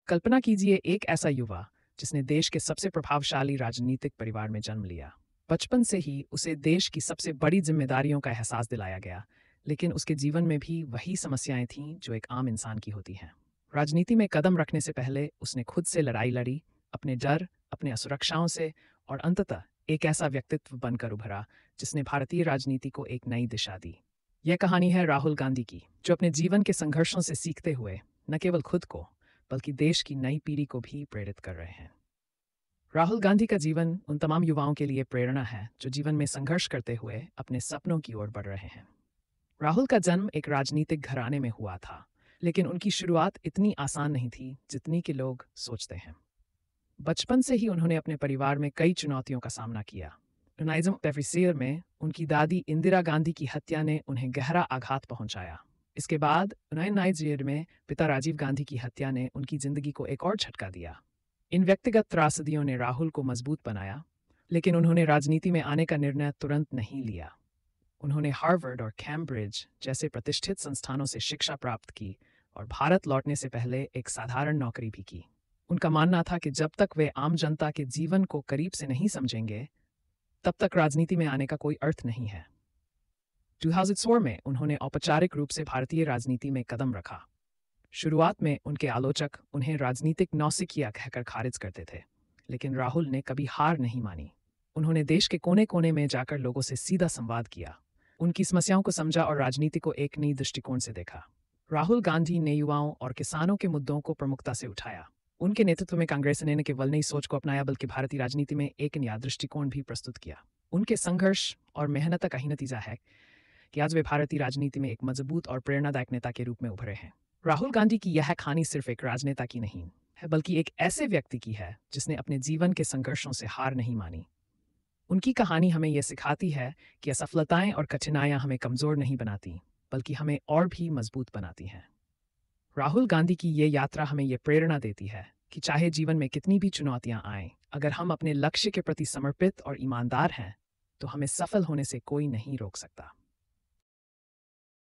कल्पना कीजिए एक ऐसा युवा जिसने देश के सबसे प्रभावशाली राजनीतिक परिवार में जन्म लिया। बचपन से ही उसे देश की सबसे बड़ी जिम्मेदारियों का एहसास दिलाया गया, लेकिन उसके जीवन में भी वही समस्याएं थीं जो एक आम इंसान की होती हैं। राजनीति में कदम रखने से पहले उसने खुद से लड़ाई लड़ी, अपने डर, अपने असुरक्षाओं से, और अंततः एक ऐसा व्यक्तित्व बनकर उभरा जिसने भारतीय राजनीति को एक नई दिशा दी। यह कहानी है राहुल गांधी की, जो अपने जीवन के संघर्षों से सीखते हुए न केवल खुद को बल्कि देश की नई पीढ़ी को भी प्रेरित कर रहे हैं। राहुल गांधी का जीवन उन तमाम युवाओं के लिए प्रेरणा है जो जीवन में संघर्ष करते हुए अपने सपनों की ओर बढ़ रहे हैं। राहुल का जन्म एक राजनीतिक घराने में हुआ था, लेकिन उनकी शुरुआत इतनी आसान नहीं थी जितनी कि लोग सोचते हैं। बचपन से ही उन्होंने अपने परिवार में कई चुनौतियों का सामना किया। 1973 में उनकी दादी इंदिरा गांधी की हत्या ने उन्हें गहरा आघात पहुंचाया। इसके बाद 1990 में पिता राजीव गांधी की हत्या ने उनकी जिंदगी को एक और झटका दिया। इन व्यक्तिगत त्रासदियों ने राहुल को मजबूत बनाया, लेकिन उन्होंने राजनीति में आने का निर्णय तुरंत नहीं लिया। उन्होंने हार्वर्ड और कैम्ब्रिज जैसे प्रतिष्ठित संस्थानों से शिक्षा प्राप्त की और भारत लौटने से पहले एक साधारण नौकरी भी की। उनका मानना था कि जब तक वे आम जनता के जीवन को करीब से नहीं समझेंगे, तब तक राजनीति में आने का कोई अर्थ नहीं है। 2004 में उन्होंने औपचारिक रूप से भारतीय राजनीति में कदम रखा। शुरुआत में उनके आलोचक उन्हें राजनीतिक नौसिखिया कहकर खारिज करते थे, लेकिन राहुल ने कभी हार नहीं मानी। उन्होंने देश के कोने कोने में जाकर लोगों से सीधा संवाद किया, उनकी समस्याओं को समझा और राजनीति को एक नई दृष्टिकोण से देखा। राहुल गांधी ने युवाओं और किसानों के मुद्दों को प्रमुखता से उठाया। उनके नेतृत्व में कांग्रेस ने न केवल नई सोच को अपनाया बल्कि भारतीय राजनीति में एक नया दृष्टिकोण भी प्रस्तुत किया। उनके संघर्ष और मेहनत का ही नतीजा है कि आज वे भारतीय राजनीति में एक मजबूत और प्रेरणादायक नेता के रूप में उभरे हैं। राहुल गांधी की यह कहानी सिर्फ एक राजनेता की नहीं है, बल्कि एक ऐसे व्यक्ति की है जिसने अपने जीवन के संघर्षों से हार नहीं मानी। उनकी कहानी हमें यह सिखाती है कि असफलताएं और कठिनाइयां हमें कमजोर नहीं बनाती, बल्कि हमें और भी मजबूत बनाती हैं। राहुल गांधी की ये यात्रा हमें यह प्रेरणा देती है कि चाहे जीवन में कितनी भी चुनौतियां आएं, अगर हम अपने लक्ष्य के प्रति समर्पित और ईमानदार हैं, तो हमें सफल होने से कोई नहीं रोक सकता।